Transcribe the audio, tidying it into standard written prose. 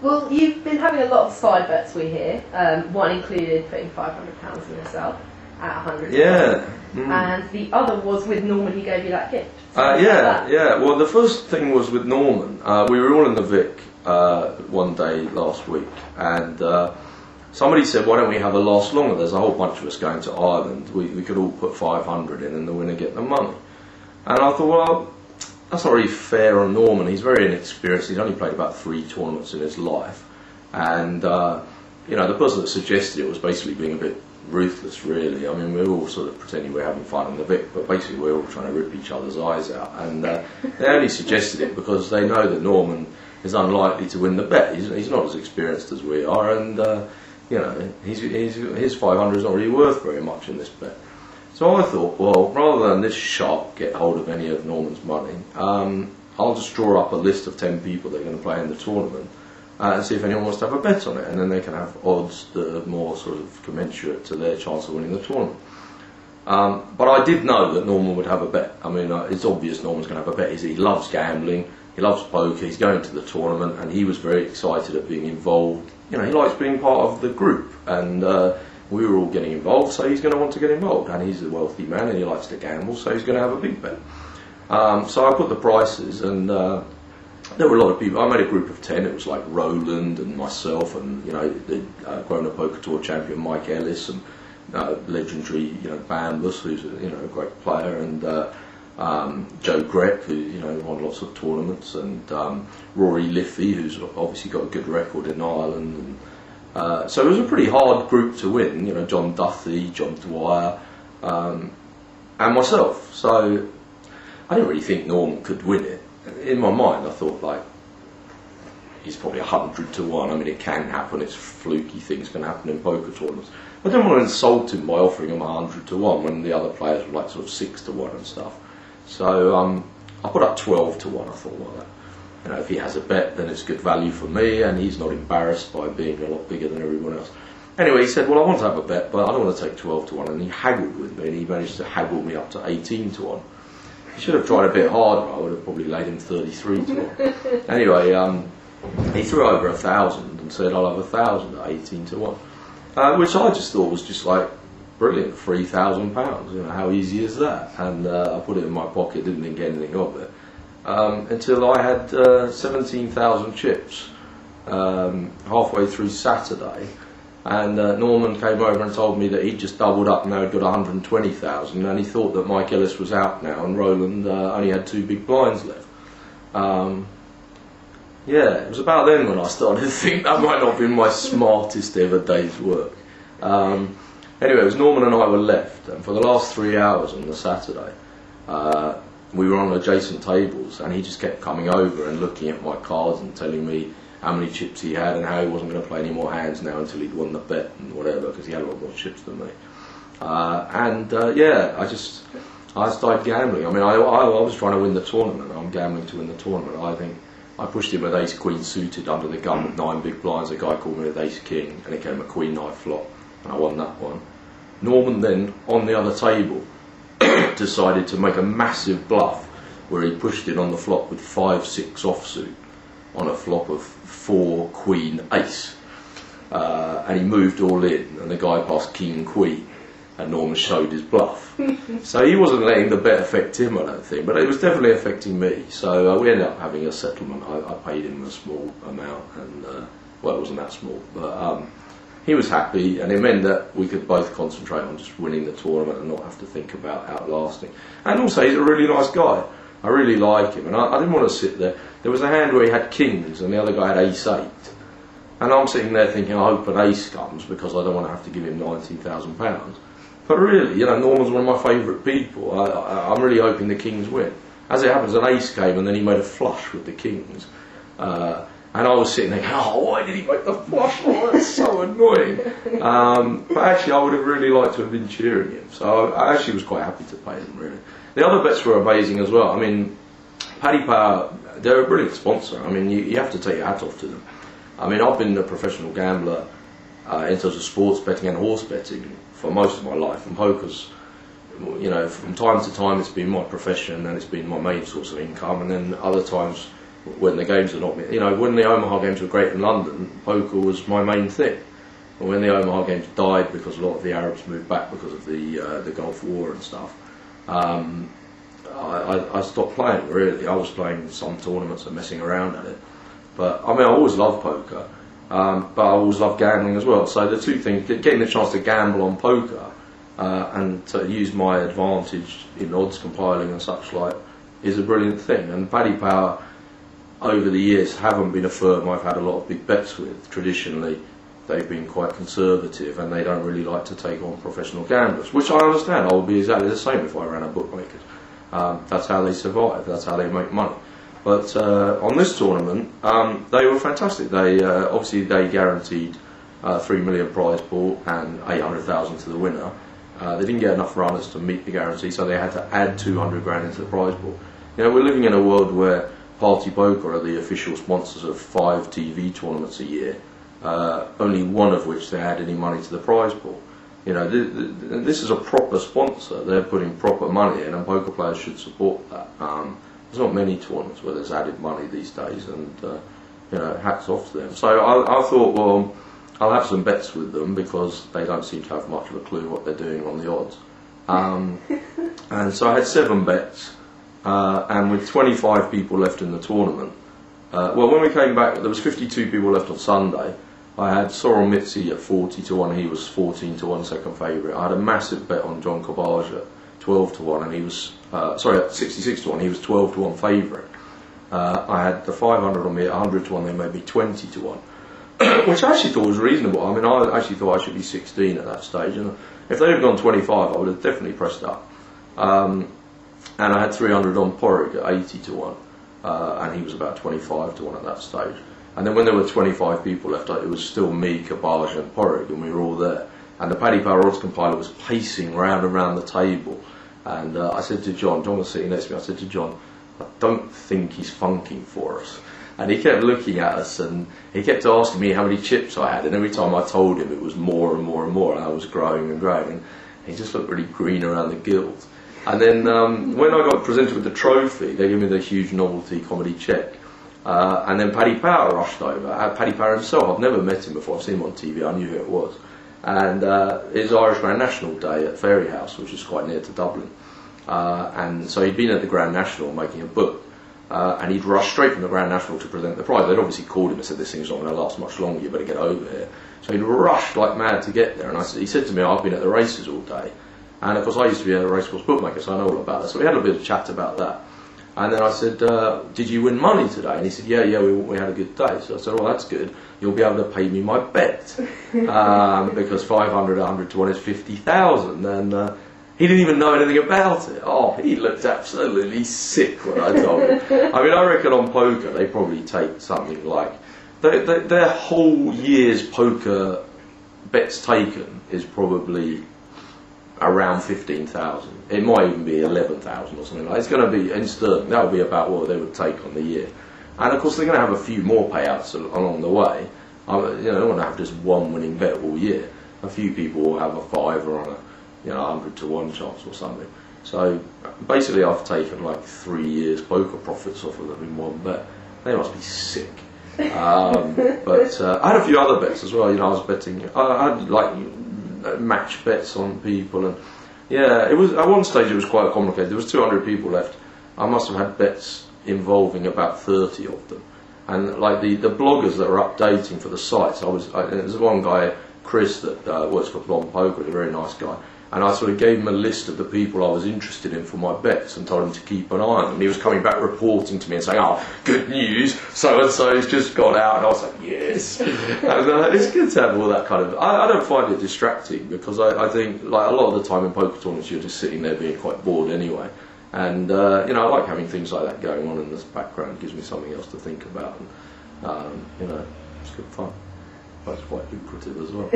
Well, you've been having a lot of side bets, we hear. One included putting £500 in yourself at 100. Yeah. And the other was with Norman, he gave you that gift. Yeah. Well, the first thing was with Norman. We were all in the Vic one day last week, and somebody said, why don't we have a last longer? There's a whole bunch of us going to Ireland. We could all put 500 in and the winner get the money. And I thought, well, that's not really fair on Norman. He's very inexperienced. He's only played about 3 tournaments in his life. And, the person that suggested it was basically being a bit ruthless, really. I mean, we're all sort of pretending we're having fun in the Vic, but basically we're all trying to rip each other's eyes out. And they only suggested it because they know that Norman is unlikely to win the bet. He's not as experienced as we are, and his 500 is not really worth very much in this bet. So I thought, well, rather than this shark get hold of any of Norman's money, I'll just draw up a list of 10 people that are going to play in the tournament and see if anyone wants to have a bet on it, and then they can have odds that are more sort of commensurate to their chance of winning the tournament. But I did know that Norman would have a bet. I mean, it's obvious Norman's going to have a bet. He loves gambling, he loves poker, he's going to the tournament, and he was very excited at being involved. He likes being part of the group, and we were all getting involved, so he's going to want to get involved. And he's a wealthy man, and he likes to gamble, so he's going to have a big bet. So I put the prices, and there were a lot of people. I made a group of 10. It was like Roland and myself, and the Grosvenor Poker Tour champion Mike Ellis, and legendary Bambus, who's a great player, and Joe Grech, who won lots of tournaments, and Rory Liffey, who's obviously got a good record in Ireland. And, so it was a pretty hard group to win. John Duthie, John Dwyer, and myself. So I didn't really think Norman could win it. In my mind, I thought he's probably 100 to 1. I mean, it can happen. It's fluky things can happen in poker tournaments. I didn't want to insult him by offering him 100 to 1 when the other players were sort of 6 to 1 and stuff. So I put up 12 to 1. I thought, well, if he has a bet, then it's good value for me, and he's not embarrassed by being a lot bigger than everyone else. Anyway, he said, well, I want to have a bet, but I don't want to take 12 to 1, and he haggled with me, and he managed to haggle me up to 18 to 1. He should have tried a bit harder. I would have probably laid him 33 to 1. Anyway, he threw over 1,000 and said, I'll have 1,000 at 18 to 1, which I just thought was just brilliant, £3,000. How easy is that? And I put it in my pocket, didn't think anything of it. Until I had 17,000 chips halfway through Saturday, and Norman came over and told me that he'd just doubled up and now he'd got 120,000, and he thought that Mike Ellis was out now and Roland only had 2 big blinds left. It was about then when I started to think that might not have been my smartest ever day's work. Anyway, it was Norman and I were left, and for the last 3 hours on the Saturday, we were on adjacent tables, and he just kept coming over and looking at my cards and telling me how many chips he had and how he wasn't going to play any more hands now until he'd won the bet and whatever, because he had a lot more chips than me. I started gambling. I mean, I was trying to win the tournament. I'm gambling to win the tournament. I think I pushed him with ace queen suited under the gun with 9 big blinds. A guy called me with ace king, and it came a queen knife flop, and I won that one. Norman then, on the other table, decided to make a massive bluff where he pushed it on the flop with 5-6 offsuit on a flop of 4 queen ace, and he moved all in, and the guy passed king queen, and Norman showed his bluff. So he wasn't letting the bet affect him, I don't think, but it was definitely affecting me. So we ended up having a settlement. I paid him a small amount, and it wasn't that small, but he was happy, and it meant that we could both concentrate on just winning the tournament and not have to think about outlasting. And also, he's a really nice guy. I really like him, and I didn't want to sit there. There was a hand where he had kings, and the other guy had ace-8. And I'm sitting there thinking, I hope an ace comes, because I don't want to have to give him £19,000. But really, Norman's one of my favourite people. I'm really hoping the kings win. As it happens, an ace came, and then he made a flush with the kings. And I was sitting there going, why did he make the flush? Oh, that's so annoying. But actually, I would have really liked to have been cheering him. So I actually was quite happy to pay him, really. The other bets were amazing as well. I mean, Paddy Power, they're a brilliant sponsor. I mean, you have to take your hat off to them. I mean, I've been a professional gambler in terms of sports betting and horse betting for most of my life. And poker's, from time to time, it's been my profession and it's been my main source of income. And then other times, when the games are not, when the Omaha games were great in London, poker was my main thing. And when the Omaha games died because a lot of the Arabs moved back because of the Gulf War and stuff, I stopped playing, really. I was playing some tournaments and messing around at it. But, I always loved poker, but I always loved gambling as well. So the two things, getting the chance to gamble on poker and to use my advantage in odds compiling and such like, is a brilliant thing. And Paddy Power, over the years, haven't been a firm I've had a lot of big bets with. Traditionally, they've been quite conservative and they don't really like to take on professional gamblers, which I understand. I would be exactly the same if I ran a bookmaker. That's how they survive, that's how they make money. But on this tournament, they were fantastic. They obviously they guaranteed $3 million prize pool and 800,000 to the winner. They didn't get enough runners to meet the guarantee, so they had to add 200 grand into the prize pool. We're living in a world where Party Poker are the official sponsors of 5 TV tournaments a year, only one of which they add any money to the prize pool. This is a proper sponsor. They're putting proper money in, and poker players should support that. There's not many tournaments where there's added money these days, and hats off to them. So I thought, well, I'll have some bets with them because they don't seem to have much of a clue what they're doing on the odds. And so I had 7 bets, and with 25 people left in the tournament. Well, when we came back, there was 52 people left on Sunday. I had Sorrel Mitzi at 40 to 1, he was 14 to 1 second favourite. I had a massive bet on John Corbage at 12 to 1, and he was, at 66 to 1, he was 12 to 1 favourite. I had the 500 on me at 100 to 1, they made me 20 to 1, which I actually thought was reasonable. I actually thought I should be 16 at that stage, and if they'd have gone 25, I would have definitely pressed up. And I had 300 on Porrig at 80 to 1, and he was about 25 to 1 at that stage. And then when there were 25 people left, it was still me, Corbage and Porrig, and we were all there. And the Paddy Power odds compiler was pacing round and round the table. And I said to John was sitting next to me, I said to John, I don't think he's funking for us. And he kept looking at us and he kept asking me how many chips I had. And every time I told him it was more and more and more, and I was growing and growing. And he just looked really green around the gills. And then when I got presented with the trophy, they gave me the huge novelty comedy check. And then Paddy Power rushed over. Paddy Power himself, I've never met him before, I've seen him on TV, I knew who it was. And it's Irish Grand National Day at Fairy House, which is quite near to Dublin. And so he'd been at the Grand National making a book, and he'd rushed straight from the Grand National to present the prize. They'd obviously called him and said, this thing's not going to last much longer, you better get over here. So he'd rushed like mad to get there, and he said to me, I've been at the races all day. And of course I used to be a racecourse bookmaker, so I know all about that. So we had a bit of chat about that. And then I said, did you win money today? And he said, yeah, we had a good day. So I said, well, that's good. You'll be able to pay me my bet. Because 500, 100 to 1 is 50,000. And he didn't even know anything about it. Oh, he looked absolutely sick when I told him. I reckon on poker, they probably take something like, their whole year's poker bets taken is probably around 15,000. It might even be 11,000 or something like that. It's going to be in sterling. That would be about what they would take on the year. And of course, they're going to have a few more payouts along the way. They don't want to have just one winning bet all year. A few people will have a 5 or on a 100 to 1 chance or something. So basically, I've taken like 3 years poker profits off of them in one bet. They must be sick. But I had a few other bets as well. I was betting. I had like match bets on people, and yeah, it was at one stage it was quite complicated. There was 200 people left. I must have had bets involving about 30 of them, and like the bloggers that are updating for the sites, there's one guy, Chris, that works for Blonde Poker, a very nice guy, and I sort of gave him a list of the people I was interested in for my bets and told him to keep an eye on them. He was coming back reporting to me and saying, oh, good news, so-and-so's just got out, and I was like, yes. And it's good to have all that kind of, I don't find it distracting, because I think like a lot of the time in poker tournaments you're just sitting there being quite bored anyway. And I like having things like that going on in the background. It gives me something else to think about, and it's good fun. But it's quite lucrative as well.